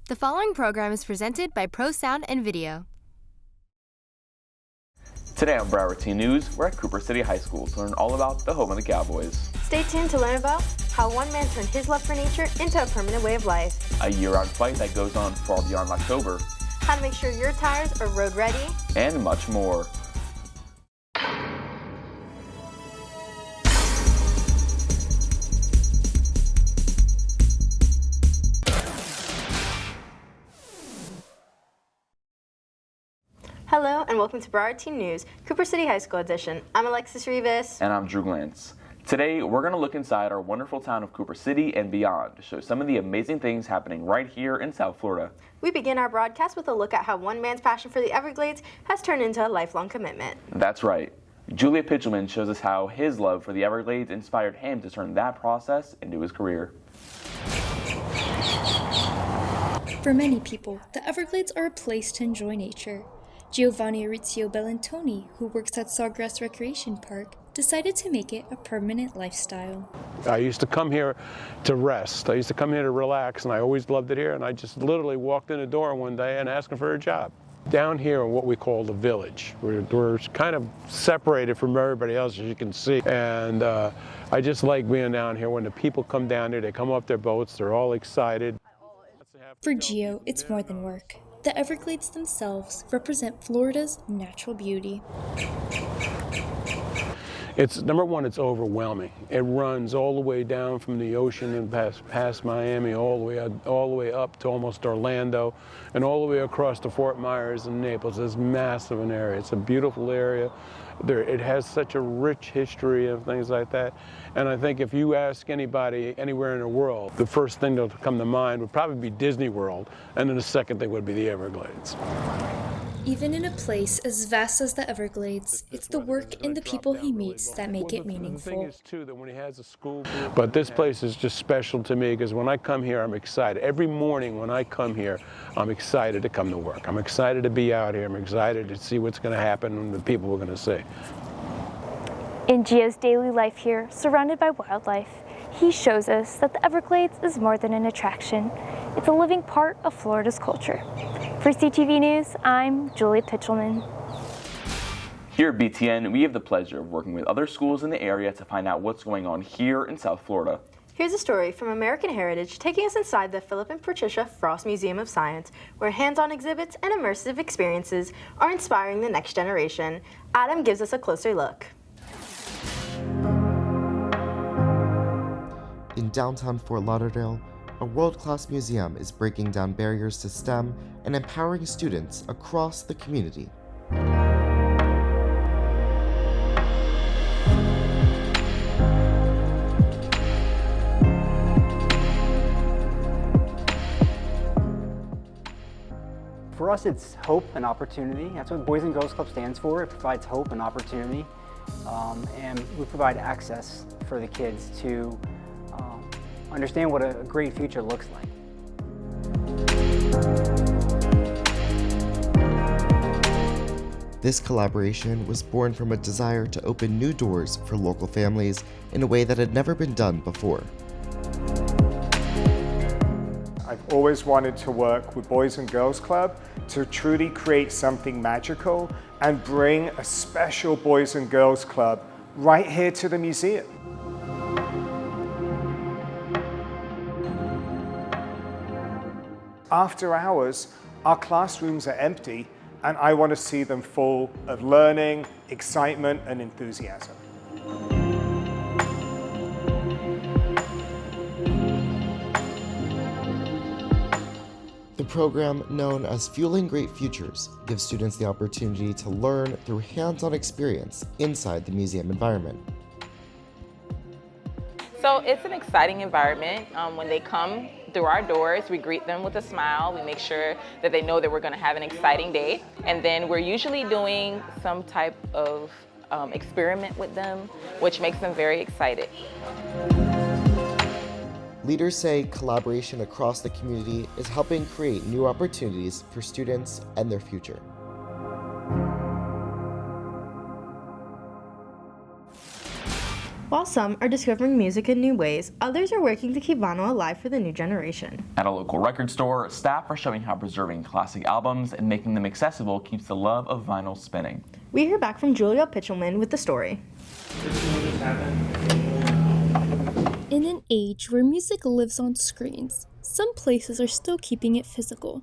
The following program is presented by Pro Sound and Video. Today on Broward Teen News, we're at Cooper City High School to learn all about the home of the Cowboys. Stay tuned to learn about how one man turned his love for nature into a permanent way of life. A year-round fight that goes on far beyond October. How to make sure your tires are road ready. And much more. Hello and welcome to Broward Teen News, Cooper City High School edition. I'm Alexis Rivas. And I'm Drew Glantz. Today, we're going to look inside our wonderful town of Cooper City and beyond to show some of the amazing things happening right here in South Florida. We begin our broadcast with a look at how one man's passion for the Everglades has turned into a lifelong commitment. That's right. Julia Pitchelman shows us how his love for the Everglades inspired him to turn that process into his career. For many people, the Everglades are a place to enjoy nature. Giovanni Orizio Bellantoni, who works at Sawgrass Recreation Park, decided to make it a permanent lifestyle. I used to come here to rest. I used to come here to relax, and I always loved it here, and I just literally walked in the door one day and asked for a job. Down here in what we call the village, we're kind of separated from everybody else, as you can see, and I just like being down here. When the people come down here, they come off their boats, they're all excited. For Gio, it's more than work. The Everglades themselves represent Florida's natural beauty. It's number one, it's overwhelming. It runs all the way down from the ocean and past Miami, all the way up to almost Orlando, and all the way across to Fort Myers and Naples. It's massive an area. It's a beautiful area. It has such a rich history and things like that. And I think if you ask anybody anywhere in the world, the first thing that would come to mind would probably be Disney World, and then the second thing would be the Everglades. Even in a place as vast as the Everglades, it's the work and the people he meets that make it meaningful. But this place is just special to me because when I come here, I'm excited. Every morning when I come here, I'm excited to come to work. I'm excited to be out here. I'm excited to see what's going to happen and the people we're going to see. In Gio's daily life here, surrounded by wildlife, he shows us that the Everglades is more than an attraction. It's a living part of Florida's culture. For CTV News, I'm Julia Pitchelman. Here at BTN, we have the pleasure of working with other schools in the area to find out what's going on here in South Florida. Here's a story from American Heritage taking us inside the Philip and Patricia Frost Museum of Science, where hands-on exhibits and immersive experiences are inspiring the next generation. Adam gives us a closer look. In downtown Fort Lauderdale, a world-class museum is breaking down barriers to STEM and empowering students across the community. For us, it's hope and opportunity. That's what Boys and Girls Club stands for. It provides hope and opportunity, and we provide access for the kids to understand what a great future looks like. This collaboration was born from a desire to open new doors for local families in a way that had never been done before. I've always wanted to work with Boys and Girls Club to truly create something magical and bring a special Boys and Girls Club right here to the museum. After hours, our classrooms are empty, and I want to see them full of learning, excitement, and enthusiasm. The program, known as Fueling Great Futures, gives students the opportunity to learn through hands-on experience inside the museum environment. So it's an exciting environment. When they come through our doors, we greet them with a smile. We make sure that they know that we're going to have an exciting day. And then we're usually doing some type of experiment with them, which makes them very excited. Leaders say collaboration across the community is helping create new opportunities for students and their future. While some are discovering music in new ways, others are working to keep vinyl alive for the new generation. At a local record store, staff are showing how preserving classic albums and making them accessible keeps the love of vinyl spinning. We hear back from Julia Pitchelman with the story. In an age where music lives on screens, some places are still keeping it physical.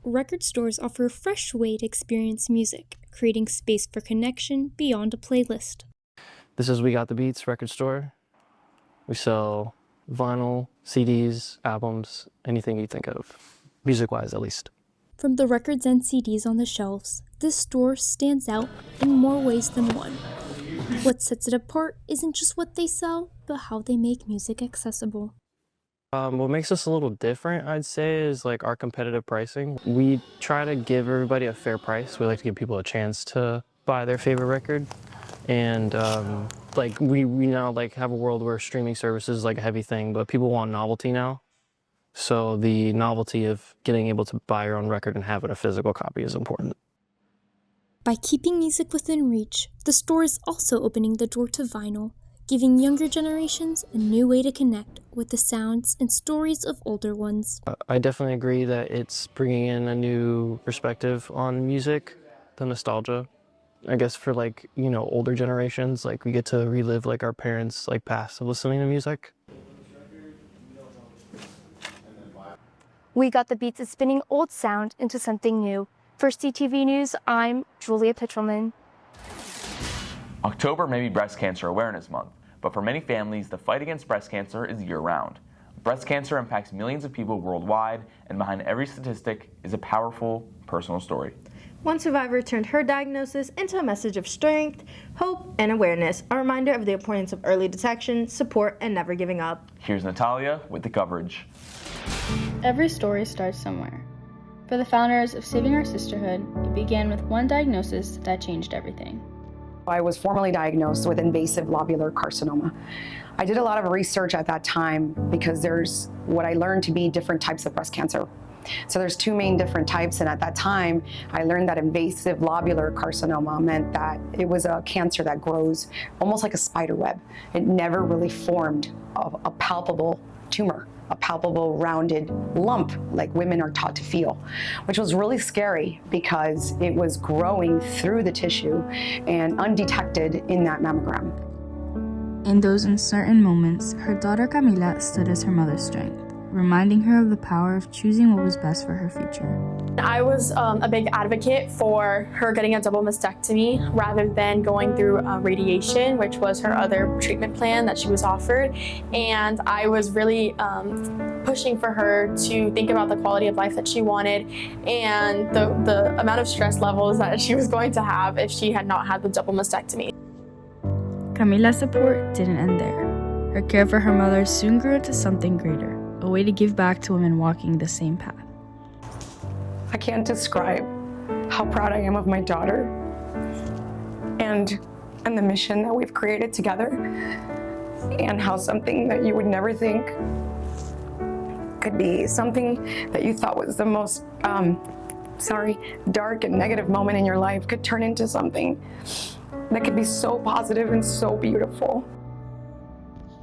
Record stores offer a fresh way to experience music, creating space for connection beyond a playlist. This is We Got the Beats record store. We sell vinyl, CDs, albums, anything you think of, music-wise at least. From the records and CDs on the shelves, this store stands out in more ways than one. What sets it apart isn't just what they sell, but how they make music accessible. What makes us a little different, I'd say, is like our competitive pricing. We try to give everybody a fair price. We like to give people a chance to buy their favorite record. And like we now like have a world where streaming services is like a heavy thing, but people want novelty now. So the novelty of getting able to buy your own record and have it a physical copy is important. By keeping music within reach, the store is also opening the door to vinyl, giving younger generations a new way to connect with the sounds and stories of older ones. I definitely agree that it's bringing in a new perspective on music, the nostalgia. I guess for like, you know, older generations, like we get to relive like our parents' like past of listening to music. We Got the Beats is spinning old sound into something new. For CTV News, I'm Julia Pitchelman. October may be Breast Cancer Awareness Month, but for many families, the fight against breast cancer is year-round. Breast cancer impacts millions of people worldwide, and behind every statistic is a powerful, personal story. One survivor turned her diagnosis into a message of strength, hope, and awareness, a reminder of the importance of early detection, support, and never giving up. Here's Natalia with the coverage. Every story starts somewhere. For the founders of Saving Our Sisterhood, it began with one diagnosis that changed everything. I was formally diagnosed with invasive lobular carcinoma. I did a lot of research at that time because there's what I learned to be different types of breast cancer. So there's two main different types, and at that time, I learned that invasive lobular carcinoma meant that it was a cancer that grows almost like a spider web. It never really formed a palpable tumor, a palpable rounded lump like women are taught to feel, which was really scary because it was growing through the tissue and undetected in that mammogram. In those uncertain moments, her daughter Camila stood as her mother's strength, reminding her of the power of choosing what was best for her future. I was a big advocate for her getting a double mastectomy rather than going through radiation, which was her other treatment plan that she was offered. And I was really pushing for her to think about the quality of life that she wanted and the amount of stress levels that she was going to have if she had not had the double mastectomy. Camila's support didn't end there. Her care for her mother soon grew into something greater, a way to give back to women walking the same path. I can't describe how proud I am of my daughter and the mission that we've created together, and how something that you would never think could be something that you thought was the most dark and negative moment in your life could turn into something that could be so positive and so beautiful.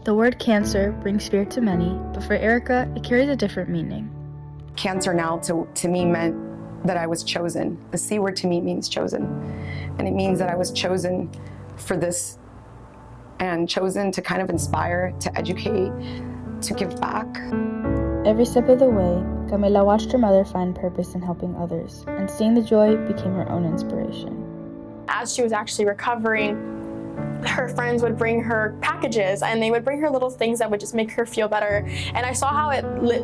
The word cancer brings fear to many, but for Erica, it carries a different meaning. Cancer now to me meant that I was chosen. The C word to me means chosen. And it means that I was chosen for this and chosen to kind of inspire, to educate, to give back. Every step of the way, Camila watched her mother find purpose in helping others, and seeing the joy became her own inspiration. As she was actually recovering, her friends would bring her packages and they would bring her little things that would just make her feel better. And I saw how it lit,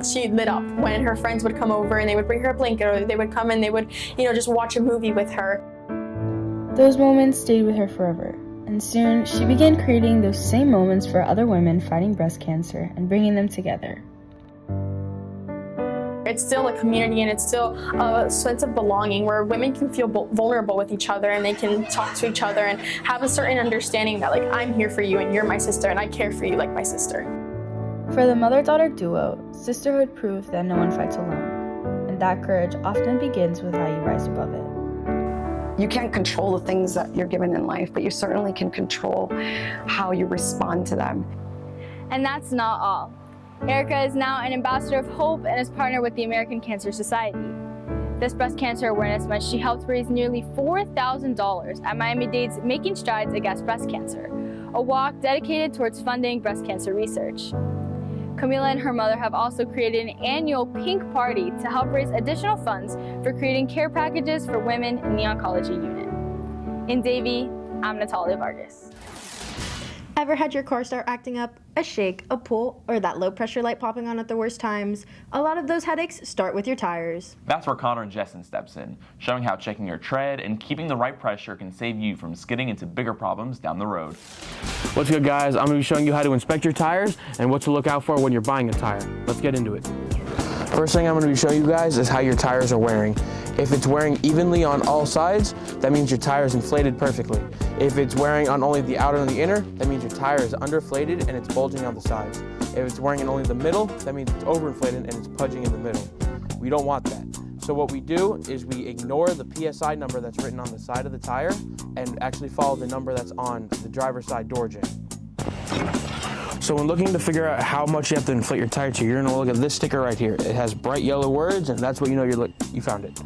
she lit up when her friends would come over and they would bring her a blanket, or they would come and they would, just watch a movie with her. Those moments stayed with her forever. And soon she began creating those same moments for other women fighting breast cancer and bringing them together. It's still a community, and it's still a sense of belonging where women can feel vulnerable with each other, and they can talk to each other and have a certain understanding that, I'm here for you and you're my sister and I care for you like my sister. For the mother-daughter duo, sisterhood proved that no one fights alone, and that courage often begins with how you rise above it. You can't control the things that you're given in life, but you certainly can control how you respond to them. And that's not all. Erica is now an ambassador of hope and is partnered with the American Cancer Society. This Breast Cancer Awareness Month, she helped raise nearly $4,000 at Miami-Dade's Making Strides Against Breast Cancer, a walk dedicated towards funding breast cancer research. Camila and her mother have also created an annual pink party to help raise additional funds for creating care packages for women in the oncology unit. In Davie, I'm Natalia Vargas. Ever had your car start acting up, a shake, a pull, or that low pressure light popping on at the worst times? A lot of those headaches start with your tires. That's where Connor and Jessen steps in, showing how checking your tread and keeping the right pressure can save you from skidding into bigger problems down the road. What's good, guys? I'm going to be showing you how to inspect your tires and what to look out for when you're buying a tire. Let's get into it. First thing I'm going to be showing you guys is how your tires are wearing. If it's wearing evenly on all sides, that means your tire is inflated perfectly. If it's wearing on only the outer and the inner, that means your tire is underinflated and it's bulging on the sides. If it's wearing in only the middle, that means it's overinflated and it's pudging in the middle. We don't want that. So what we do is we ignore the PSI number that's written on the side of the tire and actually follow the number that's on the driver's side door jamb. So when looking to figure out how much you have to inflate your tire to, you're gonna look at this sticker right here. It has bright yellow words, and that's what you know you found it.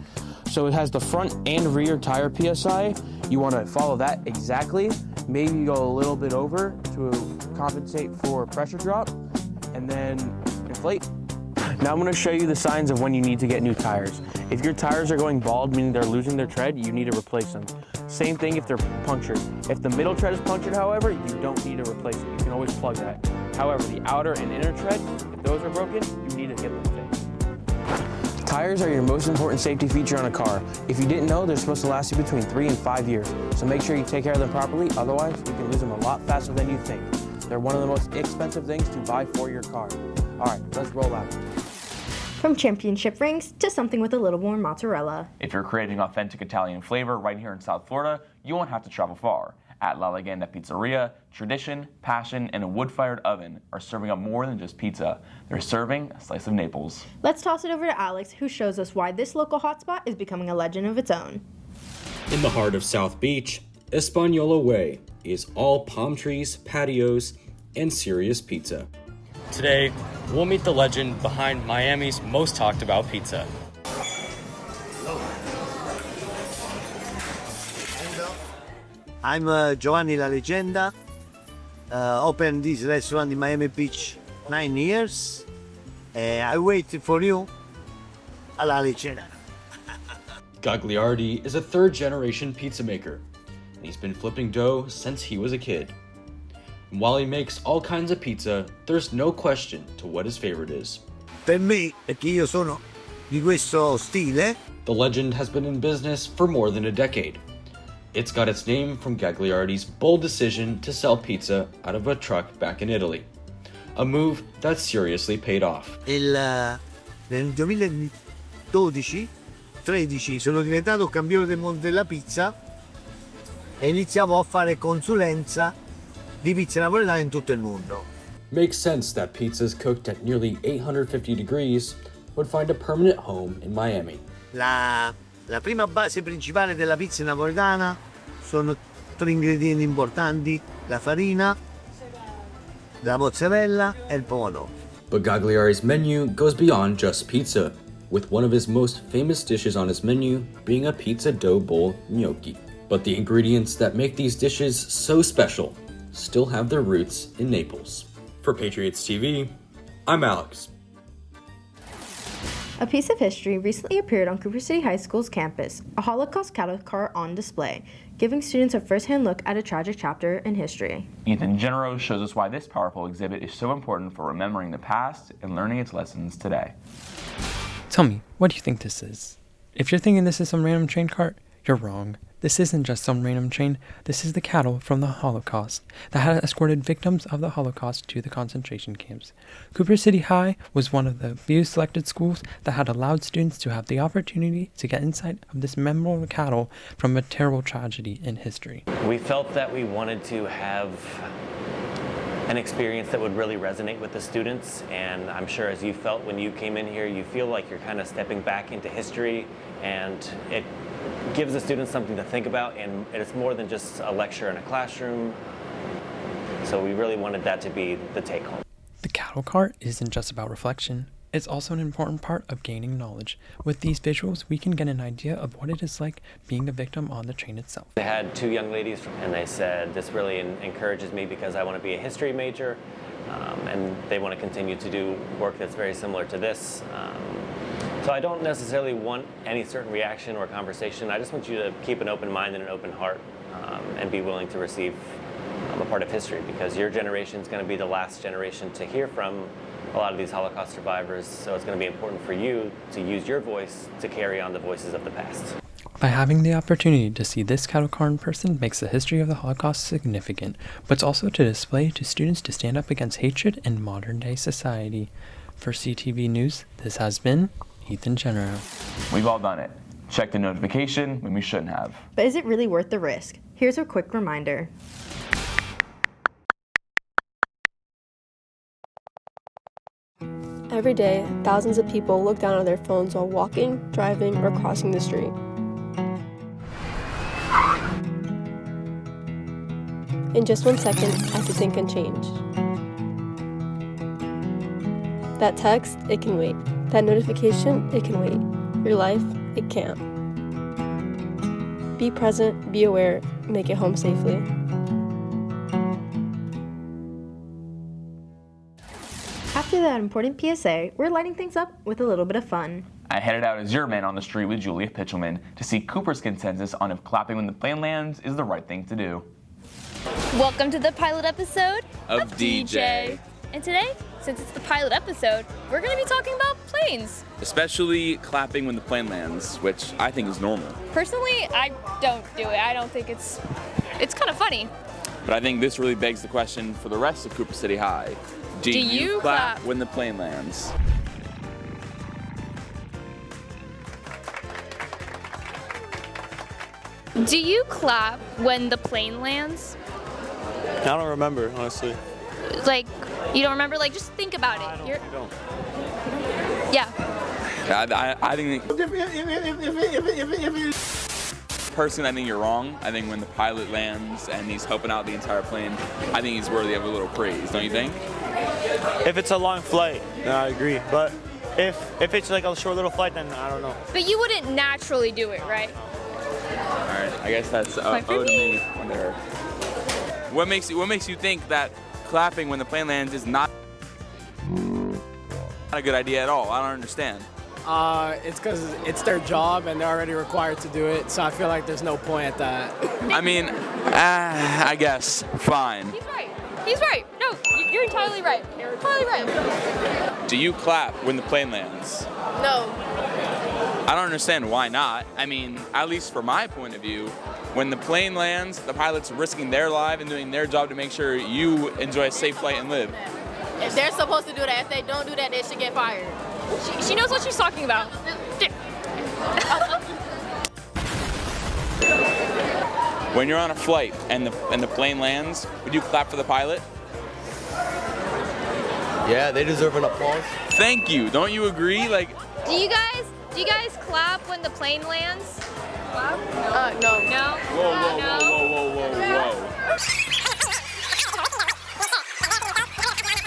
So it has the front and rear tire PSI. You wanna follow that exactly. Maybe go a little bit over to compensate for pressure drop, and then inflate. Now I'm gonna show you the signs of when you need to get new tires. If your tires are going bald, meaning they're losing their tread, you need to replace them. Same thing if they're punctured. If the middle tread is punctured, however, you don't need to replace it. You can always plug that. However, the outer and inner tread, if those are broken, you need to get them fixed. Tires are your most important safety feature on a car. If you didn't know, they're supposed to last you between 3 and 5 years. So make sure you take care of them properly, otherwise you can lose them a lot faster than you think. They're one of the most expensive things to buy for your car. All right, let's roll out. From championship rings to something with a little more mozzarella. If you're craving authentic Italian flavor right here in South Florida, you won't have to travel far. At La Leggenda Pizzeria, tradition, passion, and a wood-fired oven are serving up more than just pizza. They're serving a slice of Naples. Let's toss it over to Alex, who shows us why this local hotspot is becoming a legend of its own. In the heart of South Beach, Espanola Way is all palm trees, patios, and serious pizza. Today, we'll meet the legend behind Miami's most talked about pizza. I'm Giovanni La Leggenda. Opened this restaurant in Miami Beach 9 years. I wait for you a La Leggenda. Gagliardi is a third-generation pizza maker, and he's been flipping dough since he was a kid. And while he makes all kinds of pizza, there's no question to what his favorite is. Per me, perché io sono di questo stile. The legend has been in business for more than a decade. It's got its name from Gagliardi's bold decision to sell pizza out of a truck back in Italy. A move that seriously paid off. Nel 2012-13 sono diventato campione del mondo della pizza e iniziavo a fare consulenza di pizza napoletana in tutto il mondo. Makes sense that pizzas cooked at nearly 850 degrees would find a permanent home in Miami. La prima base principale della pizza napoletana sono 3 ingredienti importanti: la farina, la mozzarella e il pomodoro. But Gagliardi's menu goes beyond just pizza, with one of his most famous dishes on his menu being a pizza dough bowl gnocchi. But the ingredients that make these dishes so special still have their roots in Naples. For Patriots TV, I'm Alex. A piece of history recently appeared on Cooper City High School's campus, a Holocaust cattle car on display, giving students a first-hand look at a tragic chapter in history. Ethan Generos shows us why this powerful exhibit is so important for remembering the past and learning its lessons today. Tell me, what do you think this is? If you're thinking this is some random train cart, you're wrong. This isn't just some random train, this is the cattle from the Holocaust that had escorted victims of the Holocaust to the concentration camps. Cooper City High was one of the few selected schools that had allowed students to have the opportunity to get insight of this memorable cattle from a terrible tragedy in history. We felt that we wanted to have an experience that would really resonate with the students, and I'm sure as you felt when you came in here, you feel like you're kind of stepping back into history, and it gives the students something to think about, and it's more than just a lecture in a classroom. So we really wanted that to be the take-home. The cattle cart isn't just about reflection. It's also an important part of gaining knowledge. With these visuals, we can get an idea of what it is like being the victim on the train itself. They had 2 young ladies, and they said, this really encourages me because I want to be a history major, and they want to continue to do work that's very similar to this. So I don't necessarily want any certain reaction or conversation. I just want you to keep an open mind and an open heart, and be willing to receive a part of history, because your generation is going to be the last generation to hear from a lot of these Holocaust survivors, so it's going to be important for you to use your voice to carry on the voices of the past. By having the opportunity to see this cattle car in person makes the history of the Holocaust significant, but it's also to display to students to stand up against hatred in modern-day society. For CTV News, this has been Ethan Genero. We've all done it. Check the notification when we shouldn't have. But is it really worth the risk? Here's a quick reminder. Every day, thousands of people look down at their phones while walking, driving, or crossing the street. In just 1 second, everything can change. That text, it can wait. That notification, it can wait. Your life, it can't. Be present, be aware, make it home safely. After that important PSA, we're lighting things up with a little bit of fun. I headed out as your man on the street with Julia Pitchelman to see Cooper's consensus on if clapping when the plane lands is the right thing to do. Welcome to the pilot episode of DJ. And today, since it's the pilot episode, we're going to be talking about planes. Especially clapping when the plane lands, which I think is normal. Personally, I don't do it. I don't think it's kind of funny. But I think this really begs the question for the rest of Cooper City High. Do you clap when the plane lands? Do you clap when the plane lands? I don't remember, honestly. Like, you don't remember? Like, just think about it. I don't. Yeah. I think... Personally, I think you're wrong. I think when the pilot lands and he's helping out the entire plane, I think he's worthy of a little praise, don't you think? If it's a long flight, then I agree. But if it's like a short little flight, then I don't know. But you wouldn't naturally do it, right? All right, I guess that's owed to me. What makes you think that clapping when the plane lands is not a good idea at all? I don't understand. It's because it's their job and they're already required to do it, so I feel like there's no point at that. I mean, I guess, fine. He's right. He's right. No, you're entirely right. You're entirely right. Do you clap when the plane lands? No. I don't understand why not. I mean, at least from my point of view, when the plane lands, the pilot's risking their life and doing their job to make sure you enjoy a safe flight and live. If they're supposed to do that, if they don't do that, they should get fired. She knows what she's talking about. When you're on a flight and the plane lands, would you clap for the pilot? Yeah, they deserve an applause. Thank you. Don't you agree? Like, Do you guys clap when the plane lands? No. No? Whoa.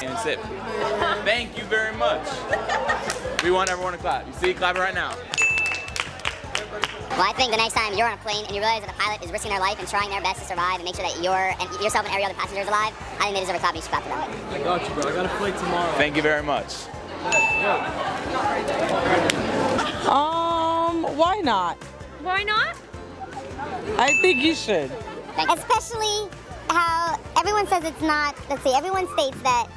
And sip. Thank you very much. We want everyone to clap. You see, clap it right now. Well, I think the next time you're on a plane and you realize that the pilot is risking their life and trying their best to survive and make sure that yourself and every other passenger is alive, I think they deserve a clap. You should clap for them. I got you, bro. I got a flight tomorrow. Thank you very much. Why not? Why not? I think you should. Especially how everyone says it's not, everyone states that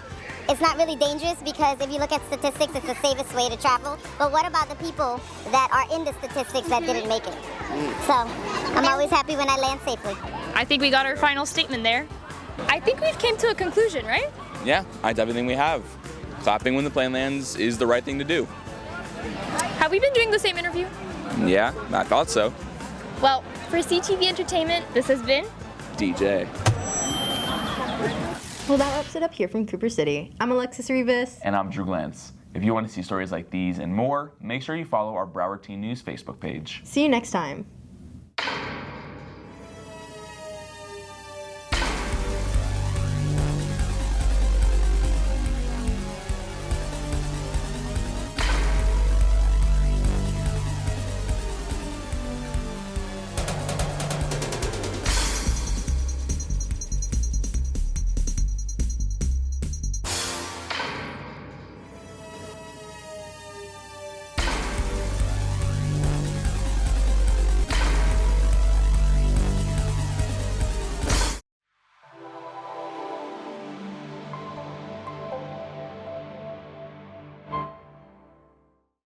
it's not really dangerous because if you look at statistics, it's the safest way to travel. But what about the people that are in the statistics that didn't make it? So I'm always happy when I land safely. I think we got our final statement there. I think we've came to a conclusion, right? Yeah, I definitely think we have. Clapping when the plane lands is the right thing to do. Have we been doing the same interview? Yeah, I thought so. Well, for CTV Entertainment, this has been DJ. Well, that wraps it up here from Cooper City. I'm Alexis Rivas. And I'm Drew Glantz. If you want to see stories like these and more, make sure you follow our Broward Teen News Facebook page. See you next time.